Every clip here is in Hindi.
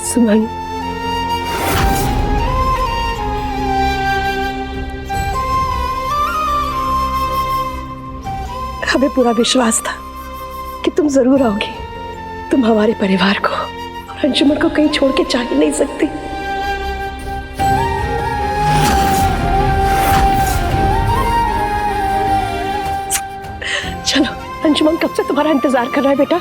सुमन, हमें पूरा विश्वास था कि तुम जरूर आओगी। तुम हमारे परिवार को और अंजुमन को कहीं छोड़ के जा ही नहीं सकती। चलो, अंजुमन कब से तुम्हारा इंतजार कर रहा है बेटा।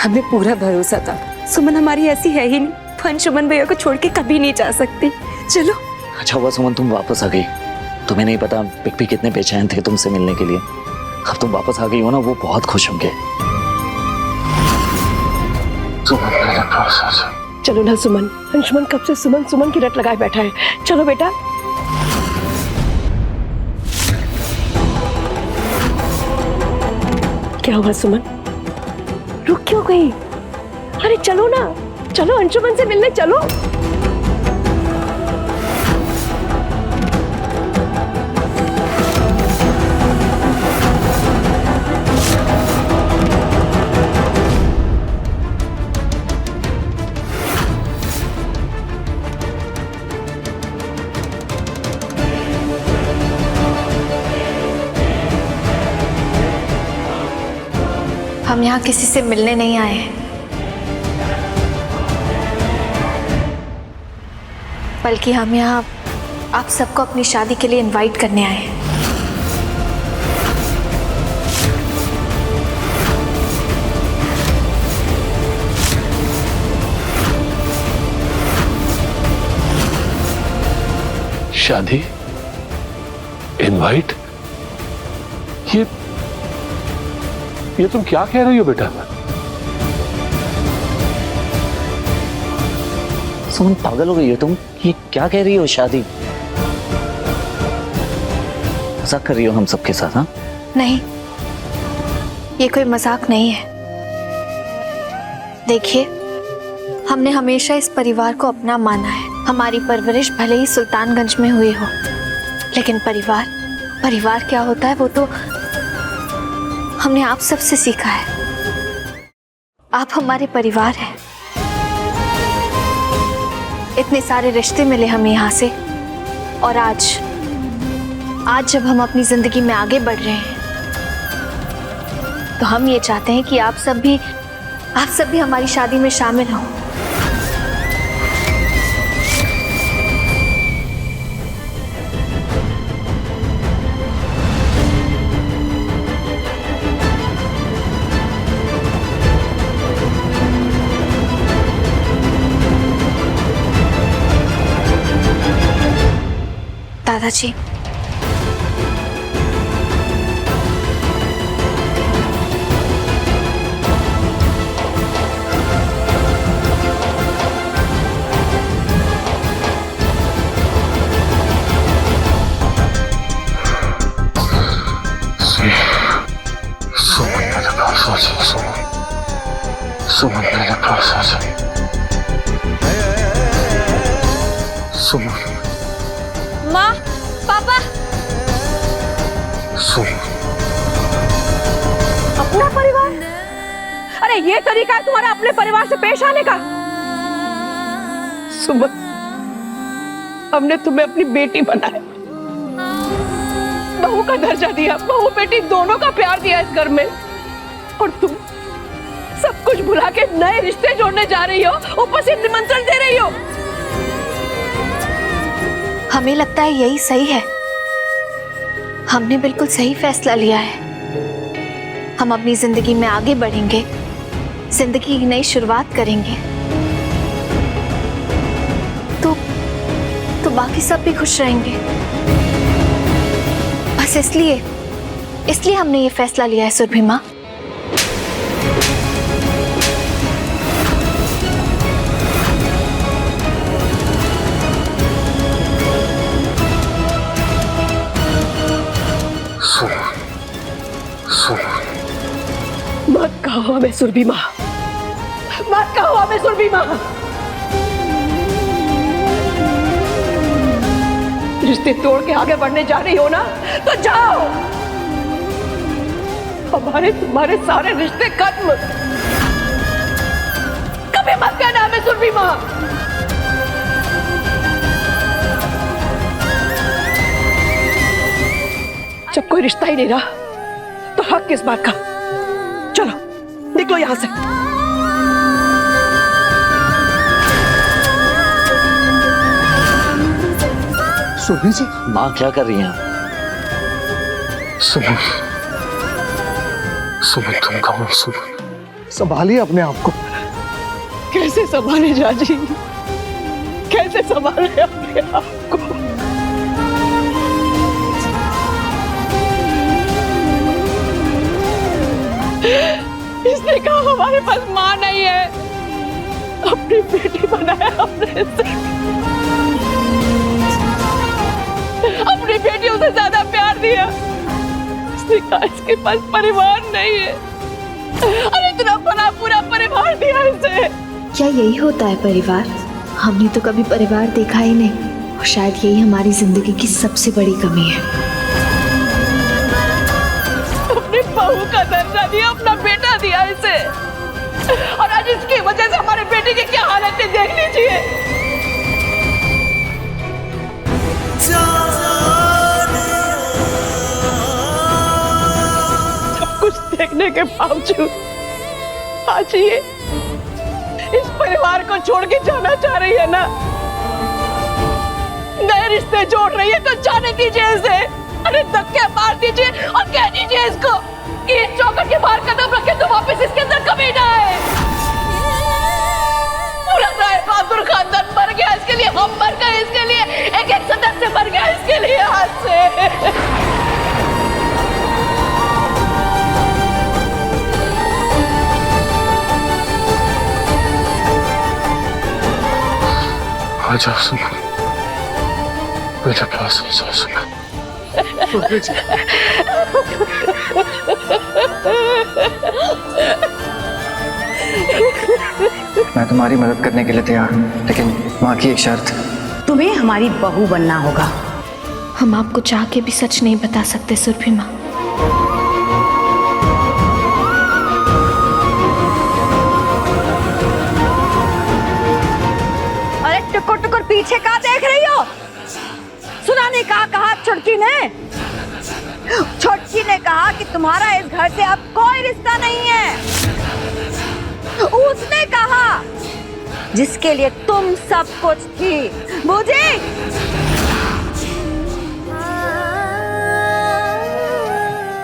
हमें पूरा भरोसा था सुमन हमारी ऐसी है ही नहीं, वो अंशुमन भैया को छोड़ के कभी नहीं जा सकती। चलो। अच्छा हुआ सुमन तुम वापस आ गई। तुम्हें नहीं पता पिक भी कितने बेचैन थे तुमसे मिलने के लिए। अब तुम वापस आ गई हो ना, वो बहुत खुश होंगे। चलो ना सुमन, अंशुमन कब से सुमन सुमन की रट लगाए बैठा है। चलो बेटा। क्या हुआ सुमन, रुक क्यों गई? अरे चलो ना, चलो अंशुमन से मिलने चलो। हम यहाँ किसी से मिलने नहीं आए हैं, बल्कि हम यहाँ आप सबको अपनी शादी के लिए इनवाइट करने आए हैं। शादी? इनवाइट? ये तुम क्या कह रही हो बेटा? सुमन पागल हो गई हो तुम? ये क्या कह रही हो? शादी? मजाक कर रही हो हम सबके साथ? हाँ नहीं, ये कोई मजाक नहीं है। देखिए, हमने हमेशा इस परिवार को अपना माना है। हमारी परवरिश भले ही सुल्तानगंज में हुई हो, लेकिन परिवार क्या होता है वो तो हमने आप सबसे सीखा है। आप हमारे परिवार हैं। इतने सारे रिश्ते मिले हमें यहाँ से, और आज जब हम अपनी जिंदगी में आगे बढ़ रहे हैं तो हम ये चाहते हैं कि आप सब भी हमारी शादी में शामिल हों। दादाजी, सुमन मेरे पास आ जाए। सुमन। माँ, पापा। सुमन। अपना परिवार? अरे ये तरीका है तुम्हारा अपने परिवार से पेश आने का? सुमन, हमने तुम्हें अपनी बेटी बनाया, बहू का दर्जा दिया, बहू बेटी दोनों का प्यार दिया इस घर में, और तुम सब कुछ भुला के नए रिश्ते जोड़ने जा रही हो, ऊपर से निमंत्रण दे रही हो। हमें लगता है यही सही है। हमने बिल्कुल सही फैसला लिया है। हम अपनी जिंदगी में आगे बढ़ेंगे, जिंदगी की नई शुरुआत करेंगे, तो बाकी सब भी खुश रहेंगे। बस इसलिए हमने ये फैसला लिया है सुरभि माँ। मत कहो हमें सुरभि माँ, मत कहो हमें सुरभि माँ। रिश्ते तोड़ के आगे बढ़ने जा रही हो ना, तो जाओ, हमारे तुम्हारे सारे रिश्ते खत्म। कभी मत कहना हमें सुरभि माँ। जब कोई रिश्ता ही नहीं रहा तो हक किस बात का? चलो निकलो यहां से। सुरभि जी। माँ क्या कर रही हैं? सुमन, सुमन तुम कहो सुमन, संभालिए अपने आप को। कैसे संभाले जाजी, कैसे संभाले अपने आप को? इसने कहा हमारे पास माँ नहीं है, अपनी बेटी बनाया हमने इसे। अपनी बेटियों से ज्यादा प्यार दिया। इसने कहा इसके पास परिवार नहीं है, और इतना बड़ा पूरा परिवार दिया इसे। क्या यही होता है परिवार? हमने तो कभी परिवार देखा ही नहीं, और शायद यही हमारी जिंदगी की सबसे बड़ी कमी है। अपनी बहू का दर्जा दिया, अपना बेटा दिया इसे, और आज इसकी वजह से हमारे बेटे की क्या हालत है देख लीजिए। सब कुछ देखने के बावजूद आज ये इस परिवार को छोड़ के जाना चाह रही है ना। नए रिश्ते जोड़ रही है तो जाने दीजिए इसे। अरे धक्के मार दीजिए और कह दीजिए इसको कि इस चौखट के बाहर कदम रखे तो वापस इसके अंदर कभी ना आए। पूरा राय बहादुर खानदान मर गया इसके लिए, हम मर गए इसके लिए, एक एक सदस्य मर गया इसके लिए हाथ से। आ जाओ सुमन, मेरे पास आ जाओ सुमन। सुरभि जी। मैं तुम्हारी मदद करने के लिए तैयार हूँ, लेकिन माँ की एक शर्त। तुम्हें हमारी बहू बनना होगा। हम आपको चाह के भी सच नहीं बता सकते सुरभि माँ। अरे टुकुर टुकुर पीछे कहाँ देख रही हो? सुना नहीं कहा छुटकी ने? छुटकी ने कहा कि तुम्हारा इस घर से अब कोई रिश्ता नहीं है। उसने कहा जिसके लिए तुम सब कुछ थी, बुझी?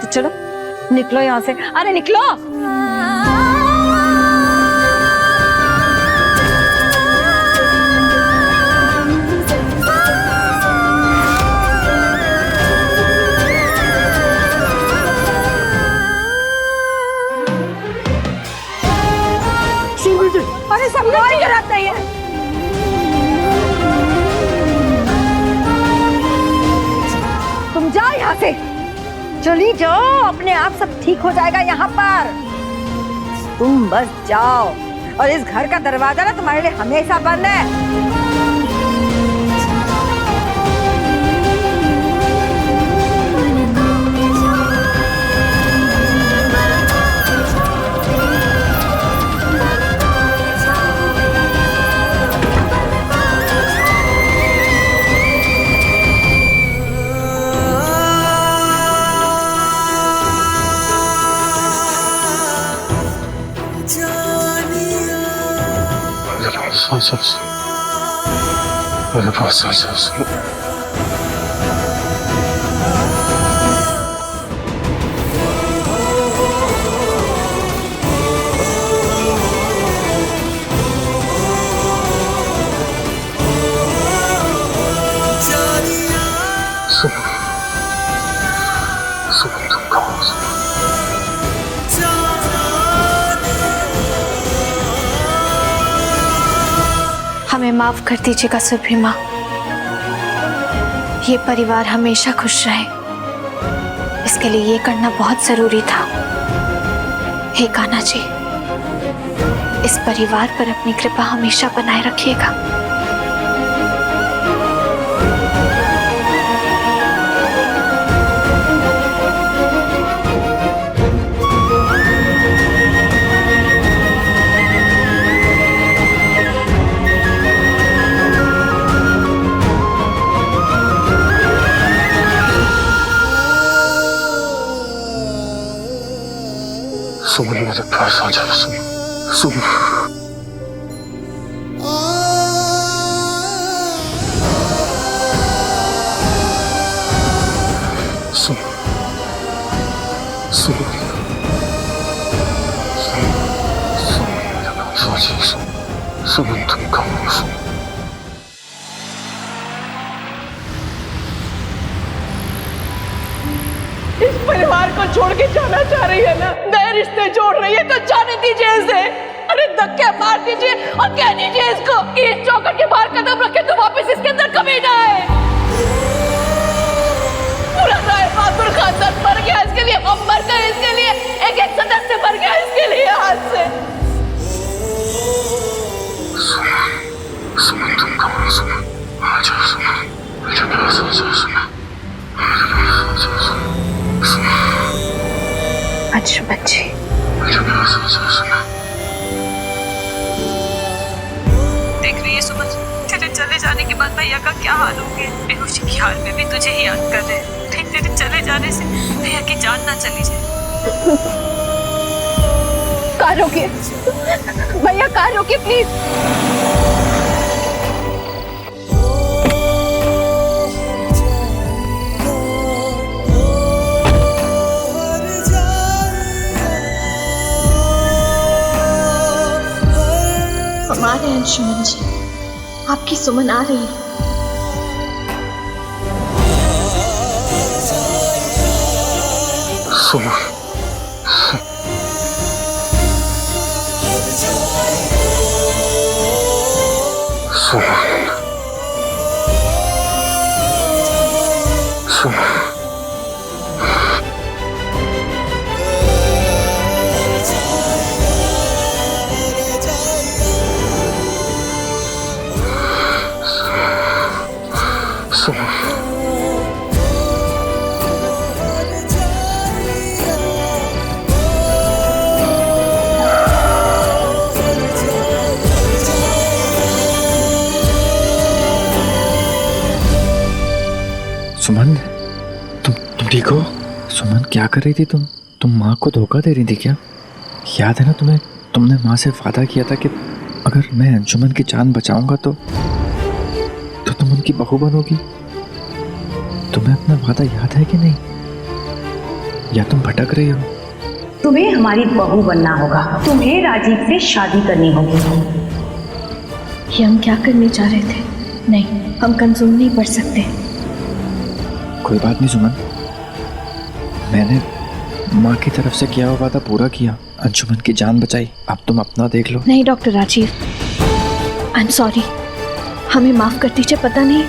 तो चलो निकलो यहाँ से। अरे निकलो। अरे सब कोई गलत नहीं है। तुम जाओ यहाँ से, चली जाओ, अपने आप सब ठीक हो जाएगा यहाँ पर। तुम बस जाओ, और इस घर का दरवाजा ना तुम्हारे लिए हमेशा बंद है। मेरे पास आ जाओ। सुमन तुम कहो। हमें माफ कर दीजिएगा सुरभि माँ। ये परिवार हमेशा खुश रहे, इसके लिए ये करना बहुत जरूरी था। हे कान्हा जी, इस परिवार पर अपनी कृपा हमेशा बनाए रखिएगा। सुमन मेरे पास आ जाए। सुमन सुमन सुमन तुम कहाँ हो? इस परिवार को छोड़ के जाना चाह रही है ना, नए रिश्ते जोड़ रही है तो जाने दीजिए इसे। अरे धक्के मार दीजिए और कह दीजिए इसको कि इस चौखट के बाहर कदम रखे तो वापस इसके अंदर कभी ना आए। पूरा राय बहादुर खानदान मर गया इसके लिए, हम मर गए इसके लिए, एक एक सदस्य मर गया इसके लिए हाथ से। सुमन तुम कहाँ हो? सुमन आ जाओ। सुमन मेरे पास आ जाओ। सुमन अच्छा बच्चे, मेरे पास आ जाओ। सुमन देख रही है सुमन, तेरे चले जाने के बाद भैया का क्या हाल हो गया। बेहोशी की हाल में भी तुझे ही याद कर रहे हैं। कहीं तेरे चले जाने से भैया की जान ना चली जाए। कार रोकिए भैया, कार रोकिए प्लीज। हम आ रहे हैं अंशुमन जी, आपकी सुमन आ रही है। सुमन सुमन सुमन सुमन तुम ठीक हो? सुमन क्या कर रही थी तुम माँ को धोखा दे रही थी क्या? याद है ना तुम्हें, तुमने माँ से वादा किया था कि अगर मैं अंशुमन की जान बचाऊंगा तो तुम उनकी बहू बनोगी। तुम्हें अपना वादा याद है कि नहीं, या तुम भटक रही हो? तुम्हें हमारी बहू बनना होगा, तुम्हें राजीव से शादी करनी होगी। ये हम क्या करने जा रहे थे? नहीं, हम कमजोर नहीं पड़ सकते। कोई बात नहीं सुमन, मैंने माँ की तरफ से किया हुआ वादा पूरा किया, अंशुमन की जान बचाई। अब तुम अपना देख लो। नहीं doctor Rajiv, I am sorry, हमें माफ कर दीजिए। पता नहीं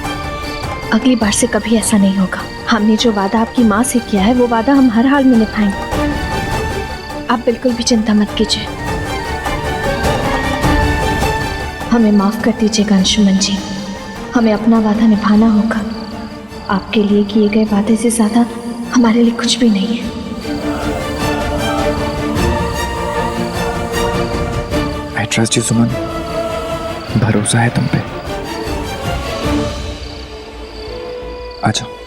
अगली बार से कभी ऐसा नहीं होगा। हमने जो वादा आपकी माँ से किया है वो वादा हम हर हाल में निभाएंगे। आप बिल्कुल भी चिंता मत कीजिए। हमें माफ कर दीजिएगा अंशुमन जी, हमें अपना वादा निभाना होगा। आपके लिए किए गए वादे से ज्यादा हमारे लिए कुछ भी नहीं है। आई ट्रस्ट यू सुमन, भरोसा है तुम पे। आ जाओ।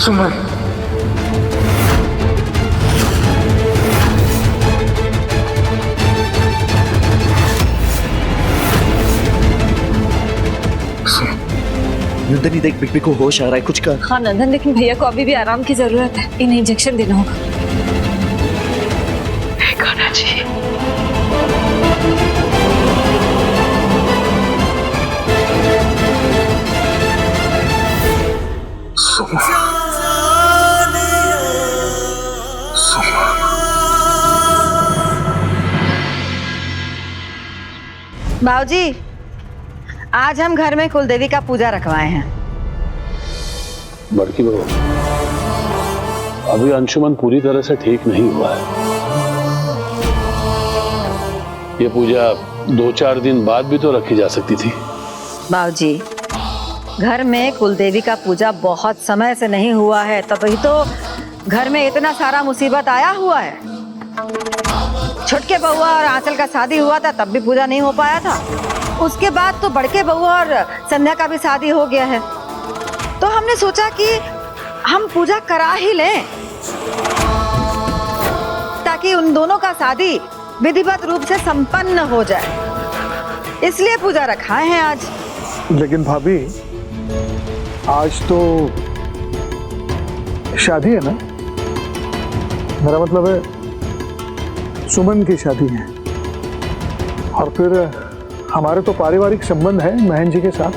सुमन नंदनी देख, बिग को होश आ रहा है, कुछ कर। हाँ नंदन, लेकिन भैया को अभी भी आराम की जरूरत है, इन्हें इंजेक्शन देना होगा। जी बाबूजी, आज हम घर में कुलदेवी का पूजा रखवाए हैं। बड़की बहू, अभी अंशुमन पूरी तरह से ठीक नहीं हुआ है। ये पूजा 2-4 दिन बाद भी तो रखी जा सकती थी। बाबूजी, घर में कुलदेवी का पूजा बहुत समय से नहीं हुआ है, तभी तो घर में इतना सारा मुसीबत आया हुआ है। छोटके बउआ और आंचल का शादी हुआ था, तब भी पूजा नहीं हो पाया था। उसके बाद तो बड़के बउआ और संध्या का भी शादी हो गया है, तो हमने सोचा कि हम पूजा करा ही लें, ताकि उन दोनों का शादी विधिवत रूप से संपन्न हो जाए। इसलिए पूजा रखा है आज। लेकिन भाभी, आज तो शादी है ना? मेरा मतलब है सुमन की शादी है, और फिर हमारे तो पारिवारिक संबंध है महन जी के साथ।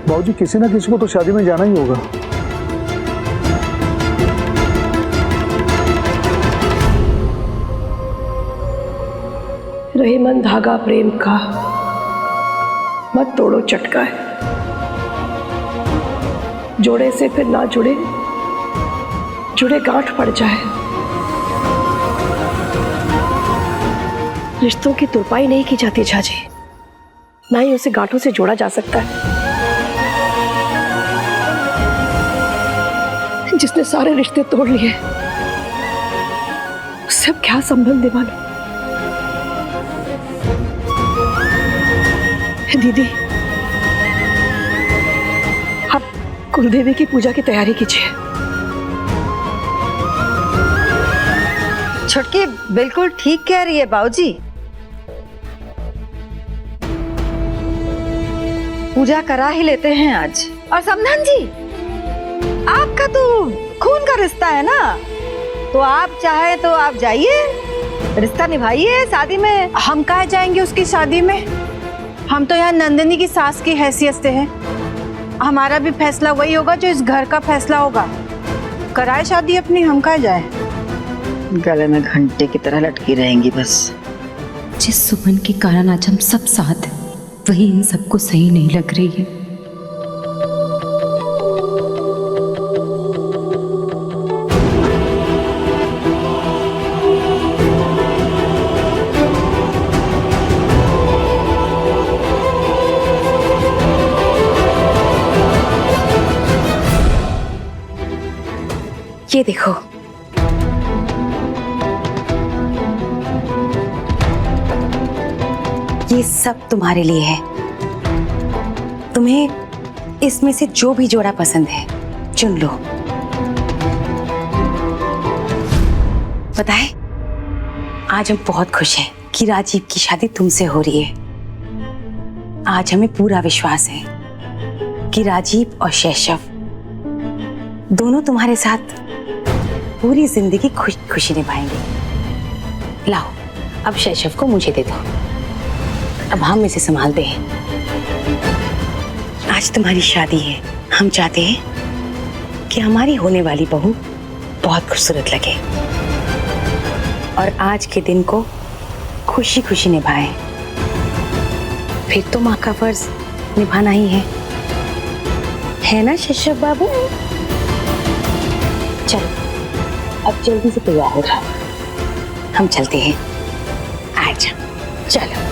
बाबूजी, किसी ना किसी को तो शादी में जाना ही होगा। रहीमन धागा प्रेम का मत तोड़ो चटका है, जोड़े से फिर ना जुड़े, जुड़े गांठ पड़ जाए। रिश्तों की तुरपाई नहीं की जाती झाजी, ना ही उसे गांठों से जोड़ा जा सकता है। जिसने सारे रिश्ते तोड़ लिए, उससे अब क्या संबंध निभाना। दीदी, आप कुलदेवी की पूजा की तैयारी कीजिए। छोटकी बिल्कुल ठीक कह रही है बाबूजी। पूजा करा ही लेते हैं आज। और समधन जी, आपका तो खून का रिश्ता है ना, तो आप चाहे तो आप जाइए, रिश्ता निभाइए शादी में। हम कहाँ जाएंगे उसकी शादी में? हम तो यहाँ नंदिनी की सास की हैसियत से हैं। हमारा भी फैसला वही होगा जो इस घर का फैसला होगा। कराए शादी अपनी, हम कहाँ जाए? गले में घंटे की तरह लटकी रहेंगी बस। जिस सुमन के कारण आज हम सब साथ हैं, वही इन सबको सही नहीं लग रही है। ये देखो, ये सब तुम्हारे लिए है। तुम्हें इसमें से जो भी जोड़ा पसंद है चुन लो। पता है, आज हम बहुत खुश हैं कि राजीव की शादी तुमसे हो रही है। आज हमें पूरा विश्वास है कि राजीव और शैशव दोनों तुम्हारे साथ पूरी जिंदगी खुशी खुशी निभाएंगे। लाओ, अब शैशव को मुझे दे दो, अब हम इसे संभालते हैं। आज तुम्हारी शादी है, हम चाहते हैं कि हमारी होने वाली बहू बहुत खूबसूरत लगे और आज के दिन को खुशी खुशी निभाएं। फिर तो माँ का फर्ज निभाना ही है ना शैशव बाबू? चलो, अब जल्दी से तैयार हो जाओ, हम चलते हैं। आजा, चलो।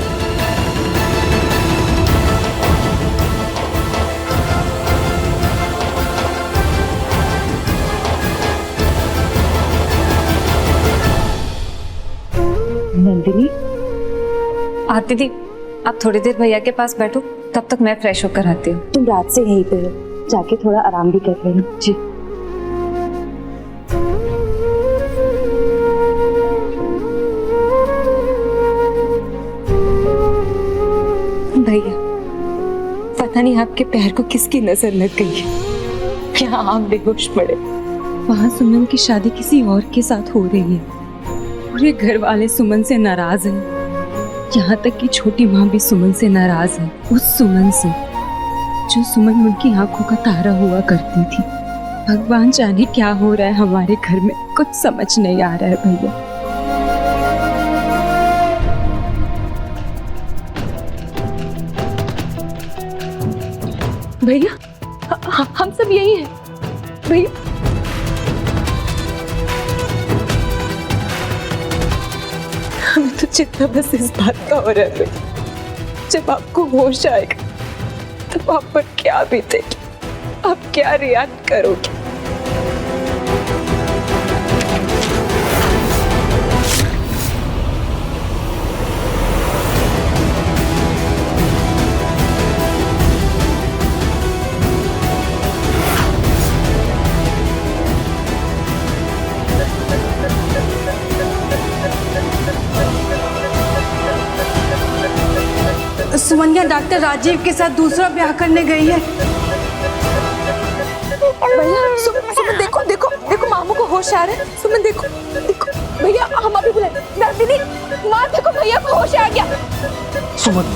नंदिनी, आरती दी, आप थोड़ी देर भैया के पास बैठो, तब तक मैं फ्रेश होकर आती हूँ। तुम रात से यहीं पे हो, जाके थोड़ा आराम भी कर लेना। जी। भैया, पता नहीं आपके पैर को किसकी नजर लग गई है, क्या आप बेहोश पड़े। वहाँ सुमन की शादी किसी और के साथ हो रही है। पूरे घर वाले सुमन से नाराज हैं। यहाँ तक कि छोटी माँ भी सुमन से नाराज है, उस सुमन से जो सुमन उनकी आंखों का तारा हुआ करती थी। भगवान जाने क्या हो रहा है हमारे घर में, कुछ समझ नहीं आ रहा है भैया। भैया, हम सब यही हैं भैया। हमें तो चिंता बस इस बात का हो रहा है जब आपको होश आएगा तब आप पर क्या बीतेगी, आप क्या रिएक्ट करोगे। सुमनिया डॉक्टर राजीव के साथ दूसरा ब्याह करने गई है। भैया सुमन देखो देखो देखो मामू को होश आ रहा है। सुमन देखो देखो भैया हम अभी बुलाए दीदी माँ देखो भैया को होश आ गया। सुमन